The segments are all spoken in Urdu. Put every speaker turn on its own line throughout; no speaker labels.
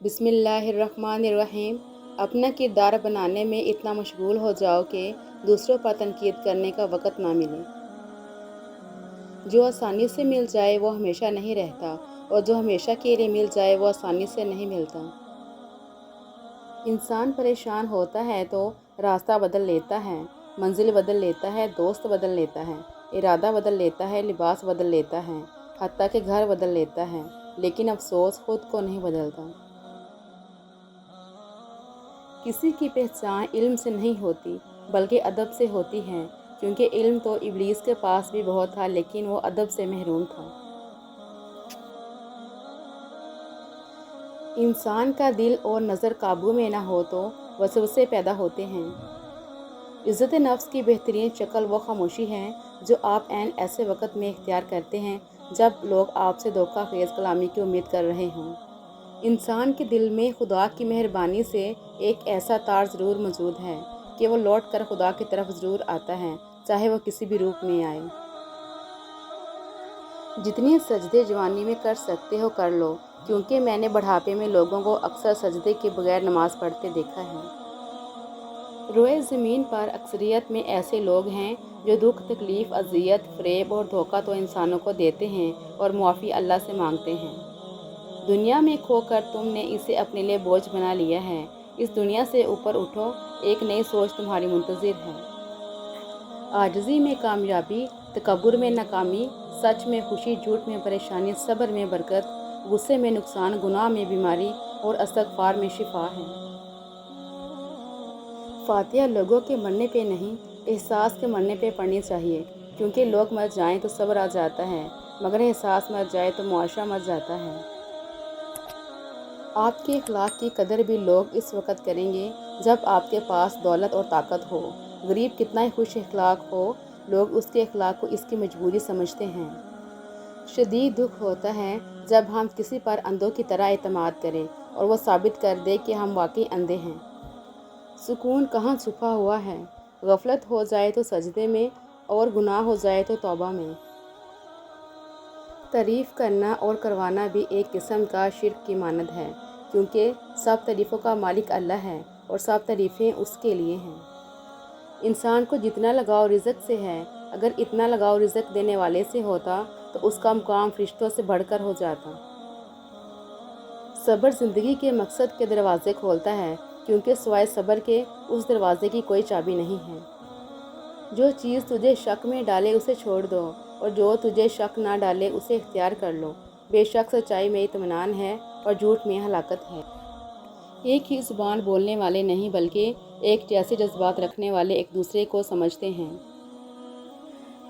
بسم اللہ الرحمن الرحیم۔ اپنا کردار بنانے میں اتنا مشغول ہو جاؤ کہ دوسروں پر تنقید کرنے کا وقت نہ ملے۔ جو آسانی سے مل جائے وہ ہمیشہ نہیں رہتا، اور جو ہمیشہ کے لیے مل جائے وہ آسانی سے نہیں ملتا۔ انسان پریشان ہوتا ہے تو راستہ بدل لیتا ہے، منزل بدل لیتا ہے، دوست بدل لیتا ہے، ارادہ بدل لیتا ہے، لباس بدل لیتا ہے، حتیٰ کہ گھر بدل لیتا ہے، لیکن افسوس خود کو نہیں بدلتا۔ کسی کی پہچان علم سے نہیں ہوتی بلکہ ادب سے ہوتی ہے، کیونکہ علم تو ابلیس کے پاس بھی بہت تھا لیکن وہ ادب سے محروم تھا۔ انسان کا دل اور نظر قابو میں نہ ہو تو وسوسے پیدا ہوتے ہیں۔ عزت نفس کی بہترین شکل وہ خاموشی ہے جو آپ عین ایسے وقت میں اختیار کرتے ہیں جب لوگ آپ سے دھوکہ خیز کلامی کی امید کر رہے ہوں۔ انسان کے دل میں خدا کی مہربانی سے ایک ایسا تار ضرور موجود ہے کہ وہ لوٹ کر خدا کی طرف ضرور آتا ہے، چاہے وہ کسی بھی روپ میں آئے۔ جتنے سجدے جوانی میں کر سکتے ہو کر لو، کیونکہ میں نے بڑھاپے میں لوگوں کو اکثر سجدے کے بغیر نماز پڑھتے دیکھا ہے۔ روئے زمین پر اکثریت میں ایسے لوگ ہیں جو دکھ، تکلیف، اذیت، فریب اور دھوکہ تو انسانوں کو دیتے ہیں اور معافی اللہ سے مانگتے ہیں۔ دنیا میں کھو کر تم نے اسے اپنے لیے بوجھ بنا لیا ہے۔ اس دنیا سے اوپر اٹھو، ایک نئی سوچ تمہاری منتظر ہے۔ عاجزی میں کامیابی، تکبر میں ناکامی، سچ میں خوشی، جھوٹ میں پریشانی، صبر میں برکت، غصے میں نقصان، گناہ میں بیماری اور استغفار میں شفا ہے۔ فاتحہ لوگوں کے مرنے پہ نہیں، احساس کے مرنے پہ پڑھنی چاہیے، کیونکہ لوگ مر جائیں تو صبر آ جاتا ہے، مگر احساس مر جائے تو معاشرہ مر جاتا ہے۔ آپ کے اخلاق کی قدر بھی لوگ اس وقت کریں گے جب آپ کے پاس دولت اور طاقت ہو۔ غریب کتنا ہی خوش اخلاق ہو، لوگ اس کے اخلاق کو اس کی مجبوری سمجھتے ہیں۔ شدید دکھ ہوتا ہے جب ہم کسی پر اندھوں کی طرح اعتماد کریں اور وہ ثابت کر دے کہ ہم واقعی اندھے ہیں۔ سکون کہاں چھپا ہوا ہے؟ غفلت ہو جائے تو سجدے میں، اور گناہ ہو جائے تو توبہ میں۔ تعریف کرنا اور کروانا بھی ایک قسم کا شرک کی مانند ہے، کیونکہ سب تعریفوں کا مالک اللہ ہے اور سب تعریفیں اس کے لیے ہیں۔ انسان کو جتنا لگاؤ رزق سے ہے، اگر اتنا لگاؤ رزق دینے والے سے ہوتا تو اس کا مقام فرشتوں سے بڑھ کر ہو جاتا۔ صبر زندگی کے مقصد کے دروازے کھولتا ہے، کیونکہ سوائے صبر کے اس دروازے کی کوئی چابی نہیں ہے۔ جو چیز تجھے شک میں ڈالے اسے چھوڑ دو، اور جو تجھے شک نہ ڈالے اسے اختیار کر لو۔ بے شک سچائی میں اطمینان ہے اور جھوٹ میں ہلاکت ہے۔ ایک ہی زبان بولنے والے نہیں بلکہ ایک جیسے جذبات رکھنے والے ایک دوسرے کو سمجھتے ہیں۔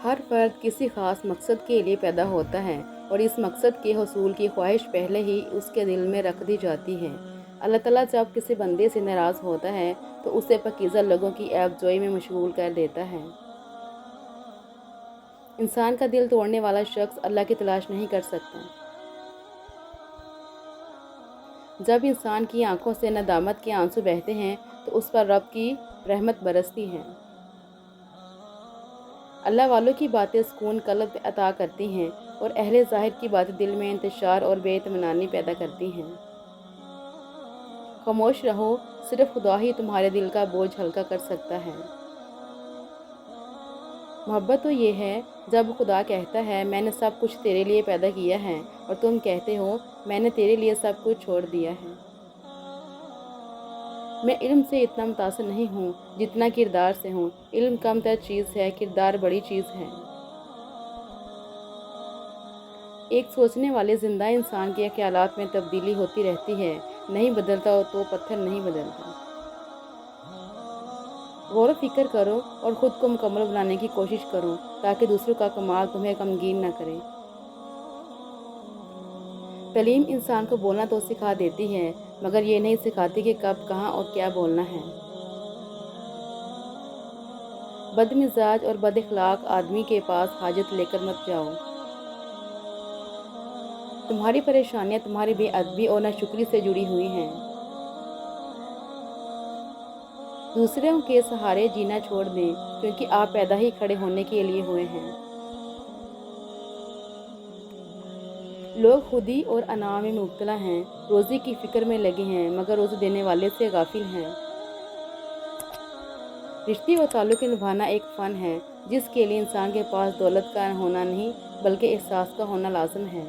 ہر فرد کسی خاص مقصد کے لیے پیدا ہوتا ہے، اور اس مقصد کے حصول کی خواہش پہلے ہی اس کے دل میں رکھ دی جاتی ہے۔ اللہ تعالیٰ جب کسی بندے سے ناراض ہوتا ہے تو اسے پاکیزہ لوگوں کی عیب جوئی میں مشغول کر دیتا ہے۔ انسان کا دل توڑنے والا شخص اللہ کی تلاش نہیں کر سکتا۔ جب انسان کی آنکھوں سے ندامت کے آنسو بہتے ہیں تو اس پر رب کی رحمت برستی ہے۔ اللہ والوں کی باتیں سکون قلب عطا کرتی ہیں، اور اہل ظاہر کی باتیں دل میں انتشار اور بے اطمینانی پیدا کرتی ہیں۔ خاموش رہو، صرف خدا ہی تمہارے دل کا بوجھ ہلکا کر سکتا ہے۔ محبت تو یہ ہے جب خدا کہتا ہے میں نے سب کچھ تیرے لیے پیدا کیا ہے، اور تم کہتے ہو میں نے تیرے لیے سب کچھ چھوڑ دیا ہے۔ میں علم سے اتنا متاثر نہیں ہوں جتنا کردار سے ہوں۔ علم کم تر چیز ہے، کردار بڑی چیز ہے۔ ایک سوچنے والے زندہ انسان کے خیالات میں تبدیلی ہوتی رہتی ہے، نہیں بدلتا تو پتھر نہیں بدلتا۔ غور و فکر کرو اور خود کو مکمل بنانے کی کوشش کرو، تاکہ دوسروں کا کمال تمہیں غمگین نہ کرے۔ تعلیم انسان کو بولنا تو سکھا دیتی ہے، مگر یہ نہیں سکھاتی کہ کب، کہاں اور کیا بولنا ہے۔ بد مزاج اور بد اخلاق آدمی کے پاس حاجت لے کر مت جاؤ۔ تمہاری پریشانیاں تمہاری بے ادبی اور ناشکری سے جڑی ہوئی ہیں۔ دوسروں کے سہارے جینا چھوڑ دیں، کیونکہ آپ پیدا ہی کھڑے ہونے کے لیے ہوئے ہیں۔ لوگ خودی اور انا میں مبتلا ہیں، روزی کی فکر میں لگے ہیں مگر روزی دینے والے سے غافل ہیں۔ رشتے اور تعلق نبھانا ایک فن ہے جس کے لیے انسان کے پاس دولت کا ہونا نہیں بلکہ احساس کا ہونا لازم ہے۔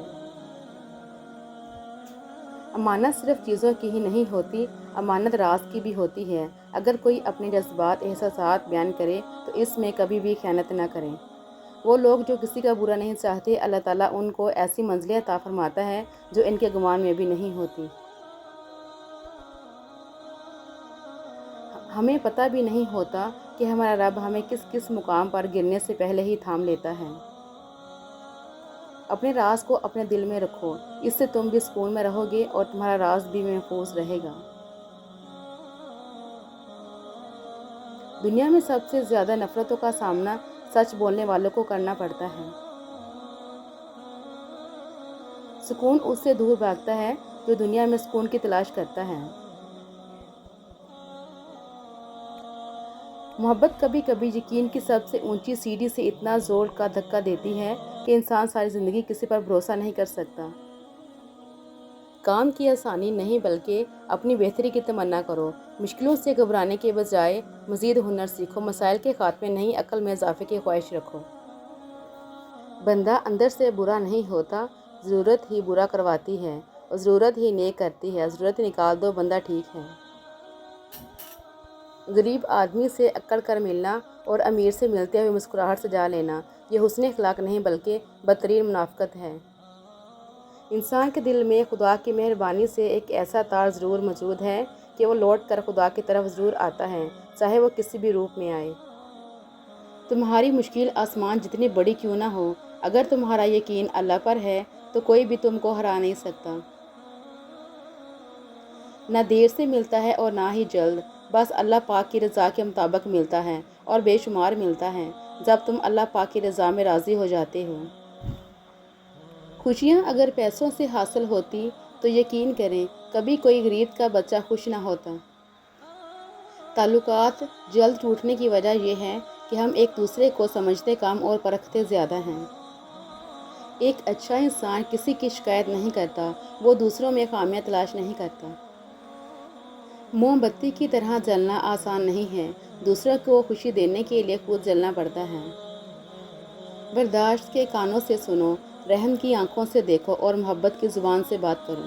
امانت صرف چیزوں کی ہی نہیں ہوتی، امانت راز کی بھی ہوتی ہے۔ اگر کوئی اپنے جذبات احساسات بیان کرے تو اس میں کبھی بھی خیانت نہ کریں۔ وہ لوگ جو کسی کا برا نہیں چاہتے، اللہ تعالیٰ ان کو ایسی منزلیں عطا فرماتا ہے جو ان کے گمان میں بھی نہیں ہوتی۔ ہمیں پتہ بھی نہیں ہوتا کہ ہمارا رب ہمیں کس کس مقام پر گرنے سے پہلے ہی تھام لیتا ہے۔ اپنے راز کو اپنے دل میں رکھو، اس سے تم بھی سکون میں رہو گے اور تمہارا راز بھی محفوظ رہے گا۔ دنیا میں سب سے زیادہ نفرتوں کا سامنا سچ بولنے والوں کو کرنا پڑتا ہے۔ سکون اس سے دور بھاگتا ہے جو دنیا میں سکون کی تلاش کرتا ہے۔ محبت کبھی کبھی یقین کی سب سے اونچی سیڑھی سے اتنا زور کا دھکا دیتی ہے کہ انسان ساری زندگی کسی پر بھروسہ نہیں کر سکتا۔ کام کی آسانی نہیں بلکہ اپنی بہتری کی تمنا کرو، مشکلوں سے گھبرانے کے بجائے مزید ہنر سیکھو، مسائل کے خاتمے نہیں عقل میں اضافے کی خواہش رکھو۔ بندہ اندر سے برا نہیں ہوتا، ضرورت ہی برا کرواتی ہے اور ضرورت ہی نیک کرتی ہے، ضرورت نکال دو بندہ ٹھیک ہے۔ غریب آدمی سے اکڑ کر ملنا اور امیر سے ملتے ہوئے مسکراہٹ سجا لینا، یہ حسن اخلاق نہیں بلکہ بدترین منافقت ہے۔ انسان کے دل میں خدا کی مہربانی سے ایک ایسا تار ضرور موجود ہے کہ وہ لوٹ کر خدا کی طرف ضرور آتا ہے، چاہے وہ کسی بھی روپ میں آئے۔ تمہاری مشکل آسمان جتنی بڑی کیوں نہ ہو، اگر تمہارا یقین اللہ پر ہے تو کوئی بھی تم کو ہرا نہیں سکتا۔ نہ دیر سے ملتا ہے اور نہ ہی جلد، بس اللہ پاک کی رضا کے مطابق ملتا ہے اور بے شمار ملتا ہے جب تم اللہ پاک کی رضا میں راضی ہو جاتے ہو۔ خوشیاں اگر پیسوں سے حاصل ہوتی تو یقین کریں کبھی کوئی غریب کا بچہ خوش نہ ہوتا۔ تعلقات جلد ٹوٹنے کی وجہ یہ ہے کہ ہم ایک دوسرے کو سمجھتے کم اور پرکھتے زیادہ ہیں۔ ایک اچھا انسان کسی کی شکایت نہیں کرتا، وہ دوسروں میں خامیاں تلاش نہیں کرتا۔ موم بتی کی طرح جلنا آسان نہیں ہے، دوسروں کو خوشی دینے کے لیے خود جلنا پڑتا ہے۔ برداشت کے کانوں سے سنو، رحم کی آنکھوں سے دیکھو اور محبت کی زبان سے بات کرو۔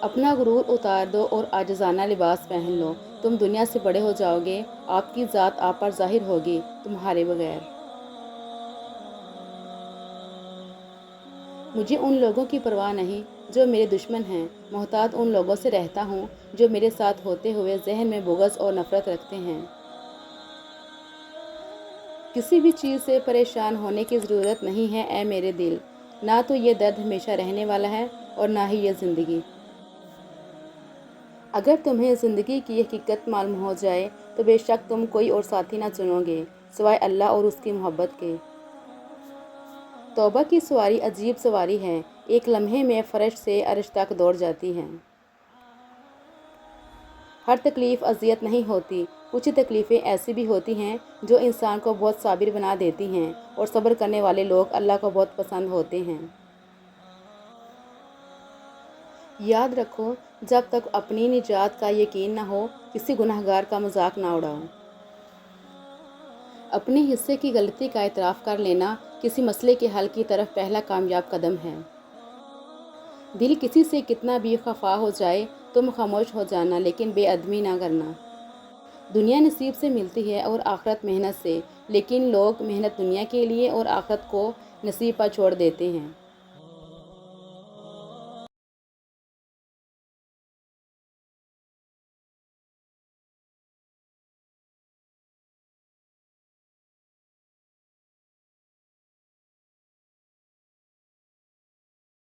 اپنا غرور اتار دو اور عاجزانہ لباس پہن لو، تم دنیا سے بڑے ہو جاؤ گے، آپ کی ذات آپ پر ظاہر ہوگی تمہارے بغیر۔ مجھے ان لوگوں کی پرواہ نہیں جو میرے دشمن ہیں، محتاط ان لوگوں سے رہتا ہوں جو میرے ساتھ ہوتے ہوئے ذہن میں بغض اور نفرت رکھتے ہیں۔ کسی بھی چیز سے پریشان ہونے کی ضرورت نہیں ہے اے میرے دل، نہ تو یہ درد ہمیشہ رہنے والا ہے اور نہ ہی یہ زندگی۔ اگر تمہیں زندگی کی حقیقت معلوم ہو جائے تو بے شک تم کوئی اور ساتھی نہ چنو گے سوائے اللہ اور اس کی محبت کے۔ توبہ کی سواری عجیب سواری ہے، ایک لمحے میں فرش سے عرش تک دوڑ جاتی ہے۔ ہر تکلیف اذیت نہیں ہوتی، کچھ تکلیفیں ایسی بھی ہوتی ہیں جو انسان کو بہت صابر بنا دیتی ہیں اور صبر کرنے والے لوگ اللہ کو بہت پسند ہوتے ہیں۔ یاد رکھو جب تک اپنی نجات کا یقین نہ ہو کسی گنہگار کا مذاق نہ اڑاؤ۔ اپنے حصے کی غلطی کا اعتراف کر لینا کسی مسئلے کے حل کی طرف پہلا کامیاب قدم ہے۔ دل کسی سے کتنا بھی خفا ہو جائے تم خاموش ہو جانا لیکن بے ادبی نہ کرنا۔ دنیا نصیب سے ملتی ہے اور آخرت محنت سے، لیکن لوگ محنت دنیا کے لیے اور آخرت کو نصیب پر چھوڑ دیتے ہیں۔